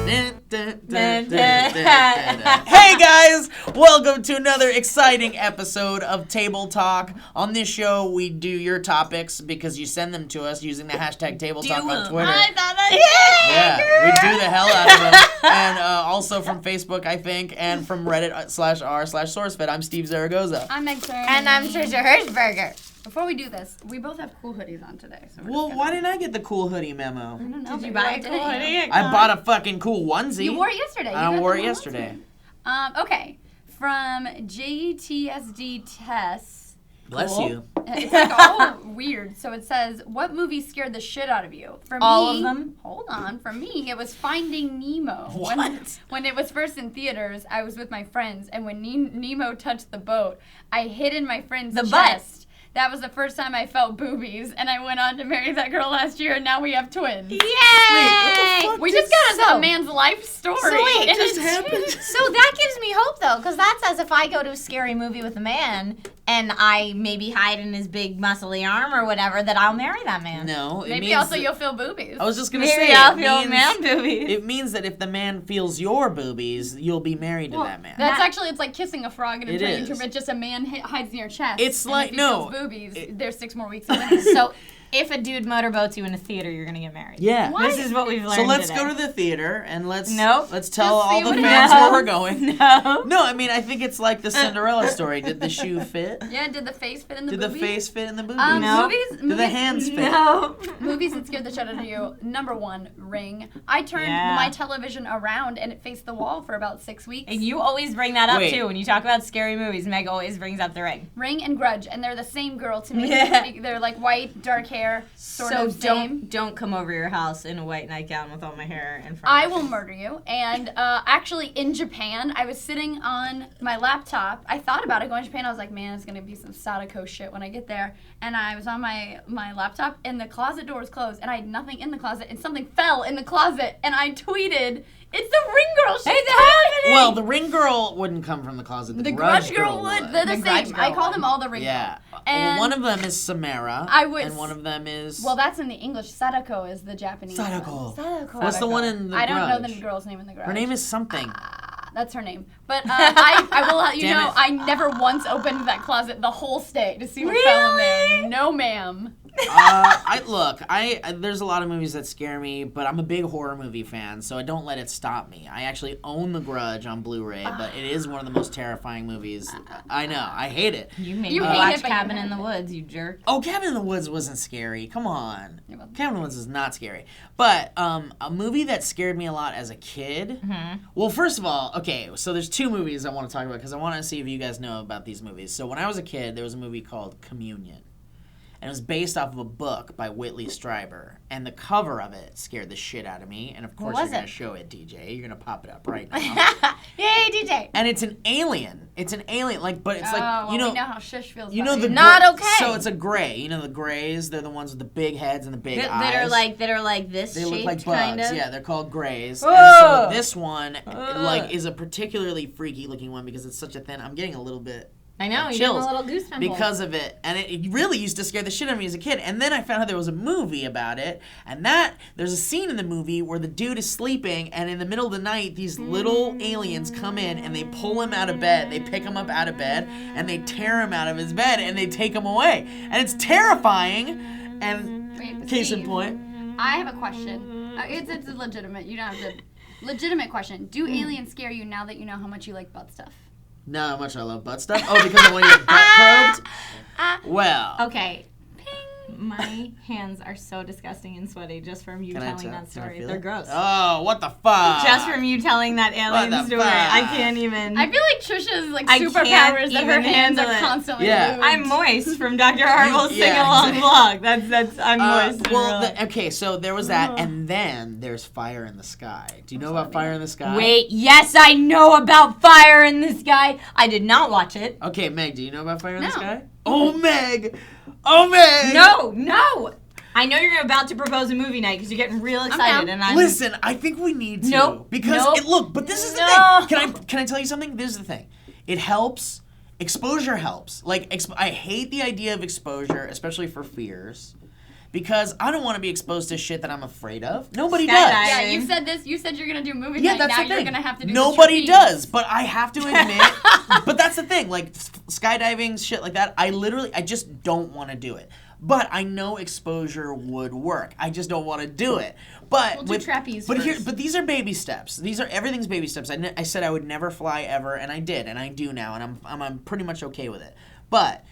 Hey guys, welcome to another exciting episode of Table Talk. On this show, we do your topics because you send them to us using the hashtag Table Talk on Twitter. I thought that. Yeah, we do the hell out of them. And also from Facebook, I think, and from Reddit/r/SourceFed. I'm Steve Zaragoza. I'm Meg Turner. And I'm Trisha Hirschberger. Before we do this, we both have cool hoodies on today. So Well, why didn't I get the cool hoodie memo? I don't know. Did you buy a cool hoodie? I bought a fucking cool onesie. You wore it yesterday. I wore it yesterday. Okay. From JTSD Tess. Bless you. It's like all weird. So it says, what movie scared the shit out of you? For All me, of them? Hold on. For me, it was Finding Nemo. What? When it was first in theaters, I was with my friends, and when Nemo touched the boat, I hid in my friend's chest. That was the first time I felt boobies, and I went on to marry that girl last year, and now we have twins. Yay! Wait, what the fuck? We just got a man's life story. So wait, and just it's- happened? So that gives me hope, though, because that says if I go to a scary movie with a man and I maybe hide in his big muscly arm or whatever, that I'll marry that man. No, it Maybe means also that- you'll feel boobies. I was just gonna Maybe say I'll it feel means, man boobies. It means that if the man feels your boobies, you'll be married to that man. That's actually, it's like kissing a frog in a It train is. room. It's just a man hides in your chest. It's and like- if he no, feels boobies. it- There's 6 more weeks of winter. So if a dude motorboats you in a theater, you're going to get married. Yeah. Why? This is what we've learned So let's today. go to the theater and let's Nope. let's tell Just all see the what fans happens. where we're going. No. No, I mean I think it's like the Cinderella story. Did the shoe fit? Yeah, did the face fit in the Did the boobies? face fit in the boobies? No. Movies, Did the hands fit? No. movies that scared the shit out of you. Number 1, Ring. I turned Yeah. my television around and it faced the wall for about 6 weeks. And you always bring that up, Wait. too. When you talk about scary movies, Meg always brings up The Ring. Ring and Grudge, and they're the same girl to me. Yeah. They're like white, dark hair, sort So of same. don't come over your house in a white nightgown with all my hair in front I of will murder you. And actually, in Japan, I was sitting on my laptop. I thought about it going to Japan. I was like, man, it's going to be some Sadako shit when I get there. And I was on my laptop, and the closet door was closed, and I had nothing in the closet, and something fell in the closet. And I tweeted, it's the Ring Girl. She's happening. Well, the ring girl wouldn't come from the closet. The Grudge Girl would. They're the Grudge same. Girl I call one. them all the Ring Yeah. Girl. And one of them is Samara. I would and one of them is. Well, that's in the English. Sadako is the Japanese Sadako. one. Sadako. What's the one in the I don't know Grudge? the girl's name in the Grudge. Her name is something. That's her name. But I will let you Damn know, it. I never once opened that closet the whole stay to see what fell in there. No, ma'am. There's a lot of movies that scare me, but I'm a big horror movie fan, so I don't let it stop me. I actually own The Grudge on Blu-ray, but it is one of the most terrifying movies. I know, I hate it. You made You me hate watch it, but you Cabin have in the it. Woods, you jerk. Oh, Cabin in the Woods wasn't scary. Come on. It wasn't. Cabin in the Woods is not scary. But a movie that scared me a lot as a kid. Well, first of all, okay, so there's 2 movies I want to talk about because I want to see if you guys know about these movies. So when I was a kid, there was a movie called Communion. And it was based off of a book by Whitley Strieber. And the cover of it scared the shit out of me. And of course, was you're going it? to show it, DJ. You're going to pop it up right now. Yay, DJ. And it's an alien. It's an alien. But it's Oh, like, well, you know. we know how Shush feels You about know the it. Not gra- okay. So it's a gray. You know the grays? They're the ones with the big heads and the big eyes. That are like this They shaped, look like kind bugs. of. Yeah, they're called grays. Ugh. And so this one Ugh. is a particularly freaky looking one because it's such a thin. I'm getting a little bit I know, you chills get a little goose pimple. because of it, and it really used to scare the shit out of me as a kid. And then I found out there was a movie about it, and there's a scene in the movie where the dude is sleeping, and in the middle of the night, these little aliens come in and they pull him out of bed. They pick him up out of bed and they tear him out of his bed and they take him away, and it's terrifying. And Wait, case in Steve, point, I have a question. It's legitimate. You don't have to. Legitimate question. Do aliens scare you now that you know how much you like butt stuff? know how much I love butt stuff. Oh, because I want to get butt probed. Well. Okay. My hands are so disgusting and sweaty just from you telling that story. They're gross. Oh, what the fuck? Just from you telling that alien story. fuck? I can't even. I feel like Trisha's like I superpowers can't that her even hands are handle it. constantly Yeah. lubed. I'm moist from Dr. Harville's Yeah, sing-along exactly. vlog. That's I'm moist. in real life. Okay, so there was that, and then there's Fire in the Sky. Do you know about Fire in the Sky? Wait, yes, I know about Fire in the Sky. I did not watch it. Okay, Meg, do you know about Fire in the No. Sky? Oh, Meg! Oh, Meg! No. I know you're about to propose a movie night because you're getting real excited, down. and I'm. Listen, I think we need to. Nope. Because, Nope. look, but this is the No. thing. Can I tell you something? This is the thing. It helps. Exposure helps. Like, I hate the idea of exposure, especially for fears. because I don't want to be exposed to shit that I'm afraid of. Nobody Skydiving. does. Yeah, you said this. You said you're gonna do movie Yeah, night. that's Now the you're thing. gonna have to do Nobody the does, but I have to admit. But that's the thing, like skydiving, shit like that. I just don't want to do it. But I know exposure would work. I just don't want to do it. But We'll do trapeze but first. but these are baby steps. Everything's baby steps. I said I would never fly ever, and I did, and I do now, and I'm pretty much okay with it. But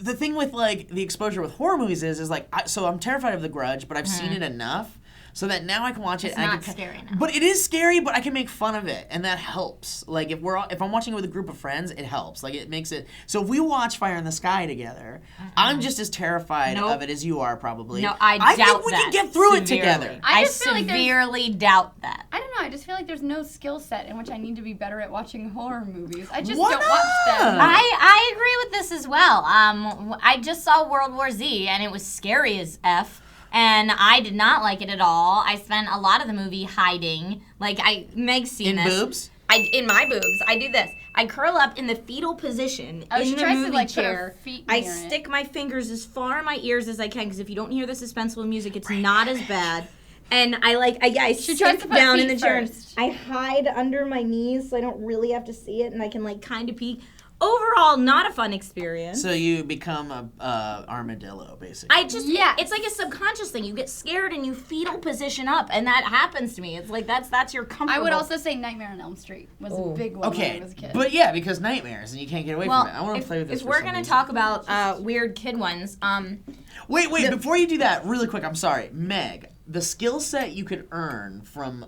the thing with like the exposure with horror movies is like so I'm terrified of The Grudge, but I've seen it enough so that now I can watch it. It's and not I can, scary enough. But it is scary, but I can make fun of it, and that helps. Like if I'm watching it with a group of friends, it helps. Like it makes it. So if we watch Fire in the Sky together, I'm just as terrified Nope. of it as you are probably. No, I doubt think we that. can get through it severely. together. I just feel like severely doubt that. I don't know. I just feel like there's no skill set in which I need to be better at watching horror movies. I just Why don't watch them. not? I agree with this as well. I just saw World War Z and it was scary as F. And I did not like it at all. I spent a lot of the movie hiding. Like Meg's seen In this. boobs? In my boobs. I do this. I curl up in the fetal position Oh, she in the tries to, movie like, put her chair. feet I near it. stick my fingers as far in my ears as I can because if you don't hear the suspenseful music, it's not as bad. And I She tries sit to put down in feet the chair first. and I hide under my knees so I don't really have to see it and I can like kind of peek. Overall, not a fun experience. So you become a armadillo, basically. Yes. It's like a subconscious thing. You get scared and you fetal position up, and that happens to me. It's like that's your comfort. I would also say Nightmare on Elm Street was a big one when I Okay, was a kid. but yeah, because nightmares and you can't get away from it. I want to play with this. If for we're some gonna reason. talk about weird kid ones, Wait, before you do that, really quick, I'm sorry. Meg, the skill set you could earn from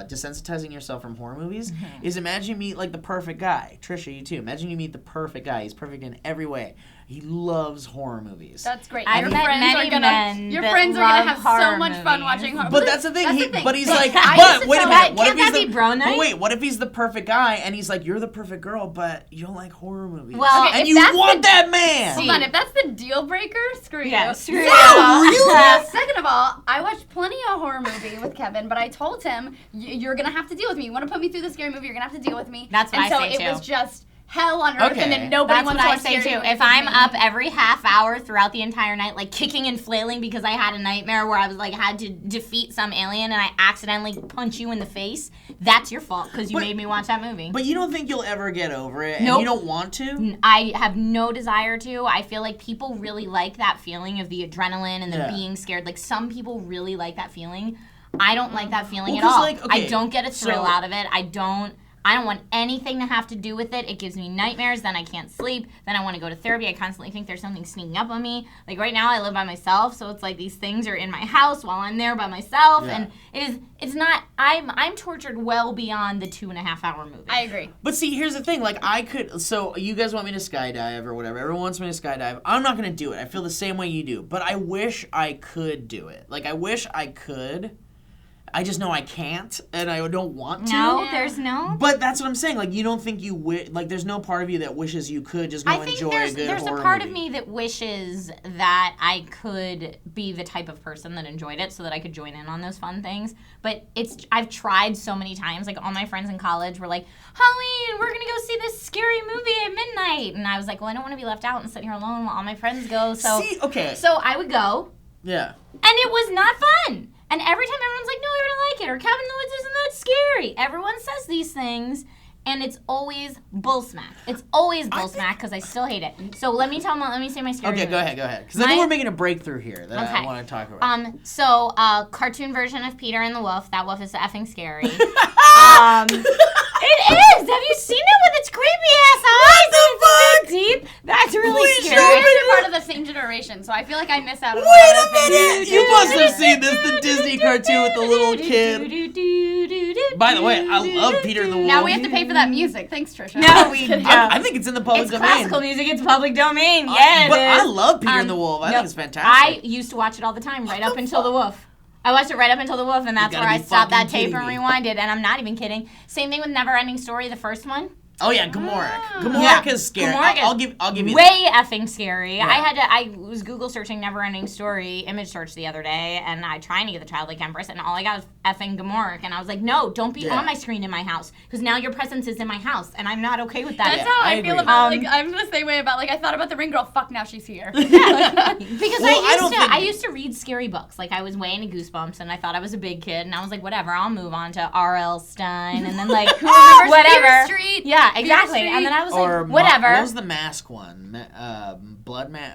desensitizing yourself from horror movies is imagine you meet like the perfect guy. Trisha, you too. Imagine you meet the perfect guy. He's perfect in every way. He loves horror movies. That's great. I've Your met friends many are gonna men your that friends are love gonna have so horror much fun movies. watching horror. But that's the thing. But he's like, I but used to wait a tell minute. my- What if Can't he's that be bro night? But wait, what if he's the perfect guy and he's like, you're the perfect girl, but you don't like horror movies. Well, Okay, and if you that's want the- that man. Hold on, if that's the deal breaker, screw Yeah, you. screw Second you. of all- Really? Yeah, second of all, I watched plenty of horror movie with Kevin, but I told him, you're gonna have to deal with me. You want to put me through the scary movie, you're gonna have to deal with me. That's what and I so say, it too. was just hell on earth, Okay. and then nobody That's wants what to I watch say scary too. movies If with I'm me. up every half hour throughout the entire night, like kicking and flailing because I had a nightmare where I was like had to defeat some alien and I accidentally punch you in the face, that's your fault because you But- made me watch that movie. But you don't think you'll ever get over it, and Nope. you don't want to? I have no desire to. I feel like people really like that feeling of the adrenaline and the Yeah. being scared. Like some people really like that feeling. I don't like that feeling Well, at 'cause, all. like, okay, I don't get a thrill so- out of it. I don't want anything to have to do with it. It gives me nightmares. Then I can't sleep. Then I want to go to therapy. I constantly think there's something sneaking up on me. Like right now, I live by myself, so it's like these things are in my house while I'm there by myself, Yeah. and it's not. I'm tortured well beyond the 2.5 hour movie. I agree. But see, here's the thing. Like, I could. So, you guys want me to skydive or whatever. Everyone wants me to skydive. I'm not going to do it. I feel the same way you do. But I wish I could do it. Like, I wish I could. I just know I can't, and I don't want to. No, Yeah. there's no. But that's what I'm saying. Like, you don't think you like, there's no part of you that wishes you could just go I think enjoy a good there's horror a part movie. of me that wishes that I could be the type of person that enjoyed it so that I could join in on those fun things. But I've tried so many times. Like all my friends in college were like, Halloween, we're gonna go see this scary movie at midnight. And I was like, well, I don't want to be left out and sit here alone while all my friends go. So See, okay. so I would go, Yeah. and it was not fun. And every time everyone's like, no, you're gonna like it, or Cabin in the Woods isn't that scary. Everyone says these things, and it's always bull smack. It's always bull smack because I still hate it. So let me say my scary Okay, movie. go ahead. Because I think My- we're making a breakthrough here that I Okay. want to talk about. So cartoon version of Peter and the Wolf. That wolf is effing scary. It is. Have you seen it with its creepy ass eyes and its big teeth? That's really Please scary. show me. You're part of the same generation, so I feel like I miss out on Wait lot a of things. minute! You must have seen this, the Disney cartoon with the little kid. By the way, I love Peter and the Wolf. Now we have to pay for that music. Thanks, Trisha. No, we don't. I think it's in the public It's domain. classical music. It's public domain. Yeah, But it I is. love Peter and the Wolf. I no, think it's fantastic. I used to watch it all the time, right up until the wolf. I watched it right up until the wolf, and that's gotta where I be stopped that fucking tape and kidding me. rewinded. And I'm not even kidding. Same thing with Never Ending Story, the first one. Oh yeah, Gamorreek. Ah. Gamorreek Yeah. is scary. Gamorreek I'll give you that. Way effing scary. Yeah. I was Google searching Neverending Story, image search. I was Google searching Neverending Story, image search the other day, and I trying to get the childlike empress, and all I got was effing Gamorreek, and I was like, no, don't be on my screen in my house, because now your presence is in my house, and I'm not okay with that. That's how I I feel agree. about I'm the same way about I thought about the Ring Girl. Fuck, now she's here. Because I used to read scary books. Like, I was way into Goosebumps, and I thought I was a big kid, and I was like, whatever, I'll move on to R.L. Stein, and then whatever. Fear Street. Yeah, Fear exactly. Street. And then I was Or like, whatever. What was the mask one?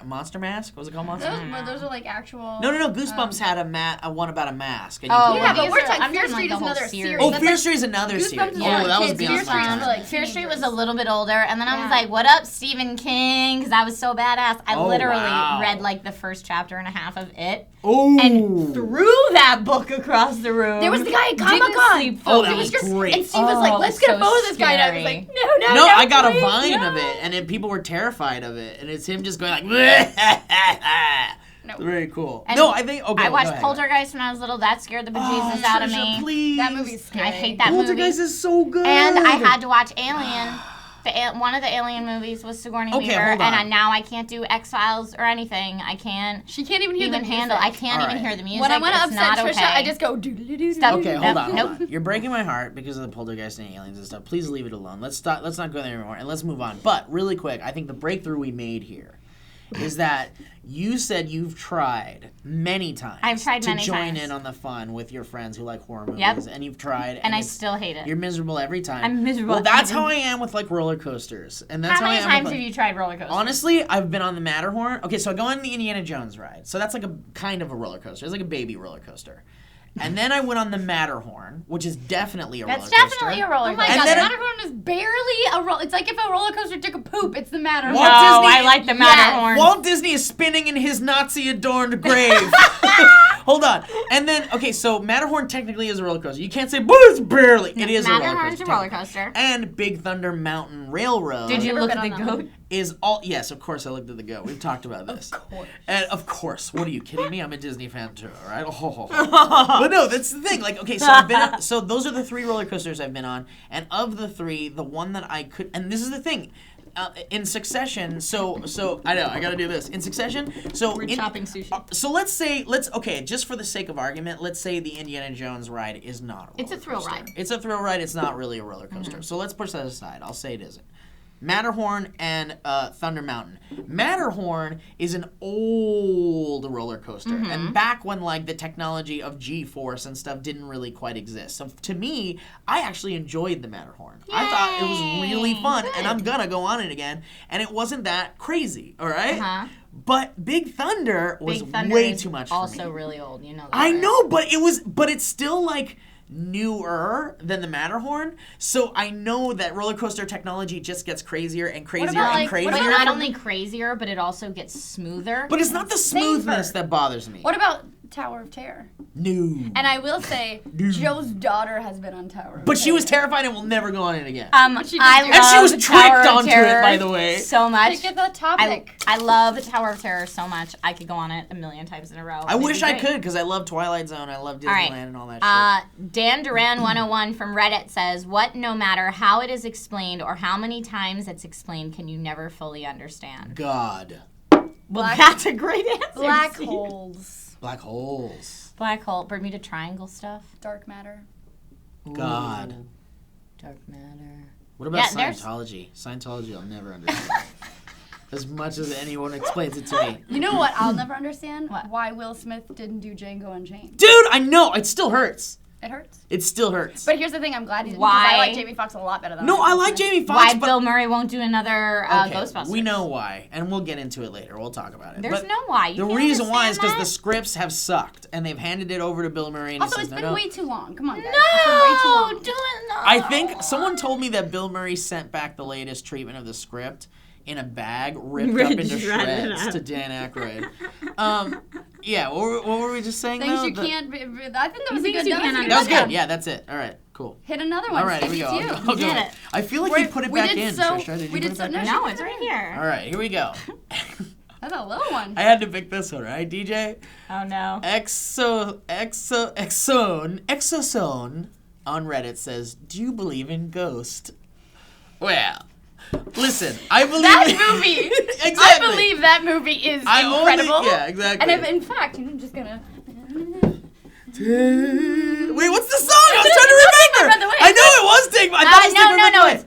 Monster Mask? What was it called? Monster Mask? Those are actual. No. Goosebumps had a one about a mask. And Oh, you Yeah, put but on we're the- talking Fear doing, Street the is whole another series. series. Oh, That's Fear Street is another Goosebumps series. is Oh, like that was kids. beyond Fear my Street time. is like Fear Street was a teenagers. little bit older, and then I was like, what up, Stephen King? Because I was so badass. I Oh, literally wow. read the first chapter and a half of it Oh. and threw that book across the room. There was the guy at Didn't Comic-Con. sleep Oh, for that weeks. was great. And Steve was like, Oh, let's it get a was photo so of this guy. And I was scary. like, no. No, I got a please, vine no. of it, and people were terrified of it, and it's him just going like, No. very cool. And No, I think okay. I go watched ahead. Poltergeist when I was little. That scared the bejesus out of Trisha, me. Please. That movie's scary. I hate that movie. Poltergeist is so good. And I had to watch Alien. One of the Alien movies was Sigourney Okay, Weaver, hold on. and now I can't do X-Files or anything. I can't She can't even hear the music. handle. I can't All even right. hear the music. When I want to It's upset not Trisha, okay. I just go do. Stop. Okay, hold on. Nope. You're breaking my heart because of the Poltergeist and aliens and stuff. Please leave it alone. Let's not go there anymore, and let's move on. But really quick, I think the breakthrough we made here is that you said you've tried many times. I've tried to many join times. in on the fun with your friends who like horror movies, Yep. and you've tried, and I it's- still hate it. You're miserable every time. I'm miserable Well, that's every- how I am with roller coasters, and that's How how many I am times with, have you tried roller coasters? Honestly, I've been on the Matterhorn. Okay, so I go on the Indiana Jones ride. So that's like a kind of a roller coaster. It's like a baby roller coaster. And then I went on the Matterhorn, which is definitely a roller That's coaster. definitely a roller Oh my coaster. And god, then the I- Matterhorn is barely a roller. It's like if a roller coaster took a poop, it's the Matterhorn. Walt No, Disney- I like the Matterhorn. Walt Disney is spinning in his Nazi-adorned grave. Hold on. And then, okay, so Matterhorn technically is a roller coaster. You can't say, but it's barely. It is a roller coaster. Matterhorn's a roller technically. coaster. And Big Thunder Mountain Railroad. Did you never look been at the on that one. goat? Is all yes, of course I looked at the goat. We've talked about this. Of course. And of course. What are you kidding me? I'm a Disney fan too, all right? But no, that's the thing. Okay, so I've been on, so those are the 3 roller coasters I've been on, and of the 3, the one that I could, and this is the thing. In succession, so I know I gotta do this in succession. So We're chopping sushi. So let's okay, just for the sake of argument, let's say the Indiana Jones ride is not a roller It's a thrill coaster. ride. It's a thrill ride. It's not really a roller coaster. So let's push that aside. I'll say it isn't. Matterhorn and Thunder Mountain. Matterhorn is an old roller coaster, and back when the technology of G-force and stuff didn't really quite exist. So to me, I actually enjoyed the Matterhorn. I thought it was really fun, and I'm gonna go on it again. And it wasn't that crazy, all right? Uh-huh. But Big Thunder was Big Thunder way is too much for me. also really old. You know that. I right? know, but it's still newer than the Matterhorn. So I know that roller coaster technology just gets crazier and crazier about, and crazier. But not only crazier, but it also gets smoother. But it's not the smoothness that bothers me. What about Tower of Terror? No. And I will say, Joe's daughter has been on Tower of But she was Terror. terrified and will never go on it again. What she did I do. love And she was tricked Tower of onto it, Terror by the way. so much. Pick the topic. I love Tower of Terror so much. I could go on it a million times in a row. I It'd wish be I great. could because I love Twilight Zone. I love Disneyland All right. and all that shit. Dan Duran 101 from Reddit says, "What, no matter how it is explained or how many times it's explained, can you never fully understand?" God. Well, that's a great answer. Black Steve. holes. Black holes. Black hole, Bermuda Triangle stuff. Dark matter. God. Ooh, dark matter. What about Yeah, there's- Scientology? Scientology I'll never understand. As much as anyone explains it to me. You know what I'll never understand? What? Why Will Smith didn't do Django Unchained. Dude, I know. It still hurts. It hurts. It still hurts. But here's the thing, I'm glad he didn't. Why? Because I like Jamie Foxx a lot better than No, I like Smith. Jamie Foxx. Why but Bill Murray won't do another okay, Ghostbusters? we know why, and we'll get into it later. We'll talk about it. There's But no why. You the can't reason why is understand because the that? scripts have sucked, and they've handed it over to Bill Murray. And Also, he it's says, been no, way too long. Come on, guys. It's been way too No, long. do it no. I think someone told me that Bill Murray sent back the latest treatment of the script in a bag, ripped up into Shredded shreds up. to Dan Aykroyd. Yeah, what were we just saying? Things though? you can't. I think that was a Things good. you can't That was Yeah. good. Yeah, that's it. All right, cool. Hit another one. All right, here we Steve, go. it's you. I'll go did ahead. it. I feel like you put it We back did in, so- Trisha. Did we you did put it so- back no, in? she- No, it's right here. All right, here we go. That's a little one. I had to pick this one, right, DJ? Oh no. Exosone on Reddit says, "Do you believe in ghost?" Well, listen, I believe That movie. Exactly. I believe that movie is incredible. Yeah, exactly. And if, in fact, I'm just gonna. Wait, what's the song? I was trying to remember. By the way, I know it was Take My. I thought it was Take My Breath no, Away. it's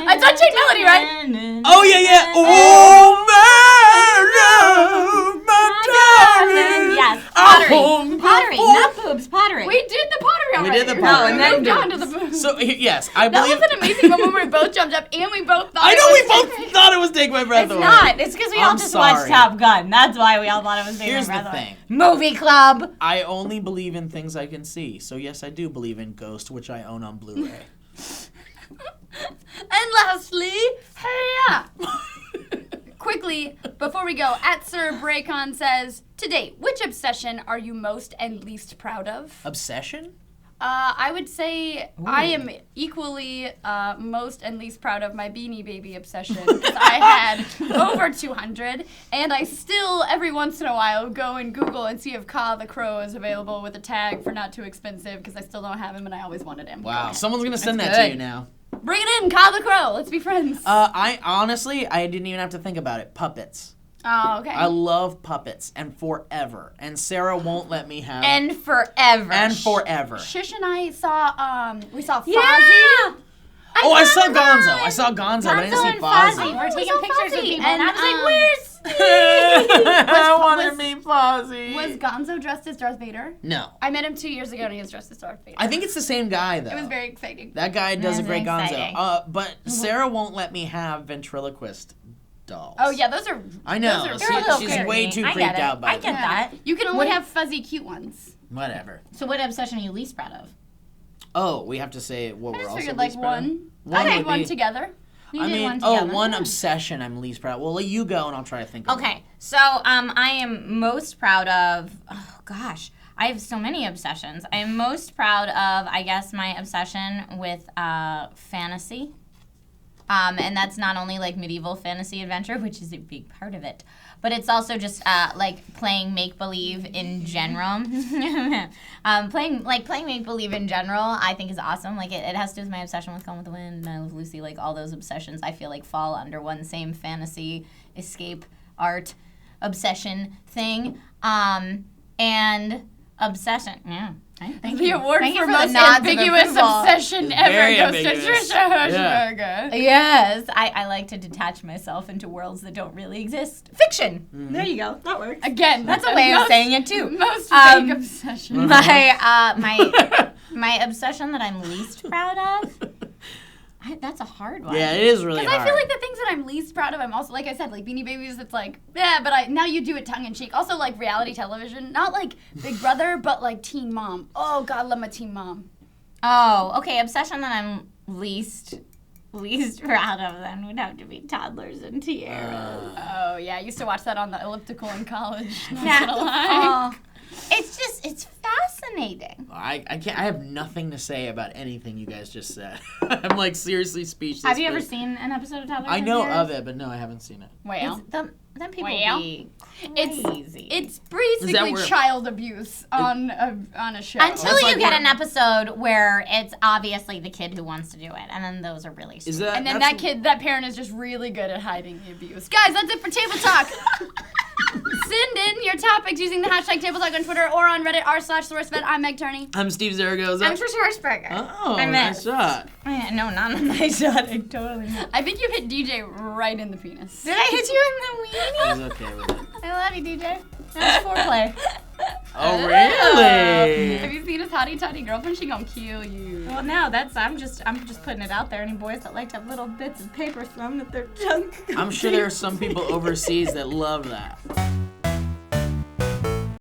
I thought Jake Melody, right? Oh yeah. Oh my love, my darling. Yes, Oh, pottery, not boobs, pottery. We did the pottery already. We did the pottery. And then down to the boobs. So yes, I That believe. was an amazing moment where we both jumped up and we both thought I it know was we both thought it was Take My Breath It's Away. not. It's because we all I'm just sorry. watched Top Gun. That's why we all thought it was Take Here's My the Breath Away. thing. Movie club. I only believe in things I can see. So yes, I do believe in Ghost, which I own on Blu-ray. And lastly, hey quickly, before we go, at Sir Braycon says, to date, which obsession are you most and least proud of? Obsession? I would say I am equally most and least proud of my Beanie Baby obsession. 'Cause I had over 200, and I still, every once in a while, go and Google and see if Ka the Crow is available with a tag for not too expensive, because I still don't have him and I always wanted him. Wow, someone's gonna send That's that to good. you now. Bring it in, Ka the Crow. Let's be friends. I honestly, I didn't even have to think about it. Puppets. Oh, okay. I love puppets, and forever. And Sarah won't let me have. And forever. And forever. Shish and I saw, we saw Fozzie. Yeah. I saw Gonzo. I saw Gonzo, but I didn't see and Fozzie. Fozzie were we taking saw pictures with Fozzie, people, and I was and, like, "Where's Steve?" I want to was- meet Fozzie. Was Gonzo dressed as Darth Vader? No. I met him 2 years ago and he was dressed as Darth Vader. I think it's the same guy, though. it was very exciting. That guy does a That's great exciting. Gonzo. But Sarah won't let me have ventriloquist dolls. Oh yeah, those are. I know. Those They're a little She's creepy. way too I get creeped it. out by I get them. that. You can only have fuzzy cute ones. Whatever. So, what obsession are you least proud of? Oh, we have to say what I we're just also figured like least proud of? one. One I would had one be- together. You I did mean, one together. one obsession I'm least proud of. Well, let you go and I'll try to think of one. Okay, so I am most proud of. Oh gosh, I have so many obsessions. I am most proud of, I guess, my obsession with fantasy. And that's not only like medieval fantasy adventure, which is a big part of it, but it's also just like playing make believe in general. Playing make believe in general, I think is awesome. Like it has to do with my obsession with Gone with the Wind and I Love Lucy. Like all those obsessions, I feel like fall under one same fantasy escape art obsession thing. And obsession, yeah. Thank The you. award Thank you for the most nods of ambiguous approval. obsession Very ever goes to ambiguous. Trisha Yeah. Hirschberger. Yes, I like to detach myself into worlds that don't really exist. Fiction. There you go. That works. Again, That's a way of most- saying it too. Most Um, fake obsession. My obsession that I'm least proud of. That's a hard one. Yeah, it is really Because hard. I feel like the things that I'm least proud of, I'm also, like I said, like Beanie Babies, it's like, yeah, but now you do it tongue in cheek. Also, like reality television, not like Big Brother, but like Teen Mom. Oh, God, love my Teen Mom. Oh, okay. Obsession that I'm least proud of then would have to be toddlers and tiaras. Oh, yeah, I used to watch that on the elliptical in college. Not Yeah. gonna lie. Oh, it's fascinating. I can't. I have nothing to say about anything you guys just said. I'm like seriously speechless. Have you ever but- seen an episode of Toddlers I and know Tiaras? of it, but no, I haven't seen it. Well, Then people Well, be it's crazy. it's basically where- child abuse on a show. Until That's you like get where- an episode where it's obviously the kid who wants to do it, and then those are really sweet. Is that? and then that's- that parent is just really good at hiding the abuse. Guys, that's it for Table Talk. Send in your topics using the hashtag Table Talk on Twitter or on Reddit r/SourceFed. I'm Meg Turney. I'm Steve Zaragoza. I'm Trish Hirschberger. Oh, I nice missed. shot. No, not a nice shot. I totally missed. I think you hit DJ right in the penis. Did I hit you in the weenie? I was okay with it. I love you, DJ. That was foreplay. Oh, really? Have you seen his hottie toddy girlfriend? She gonna kill you. Well, now I'm just putting it out there. Any boys that like to have little bits of paper thrown at their junk. I'm sure there are some people overseas that love that.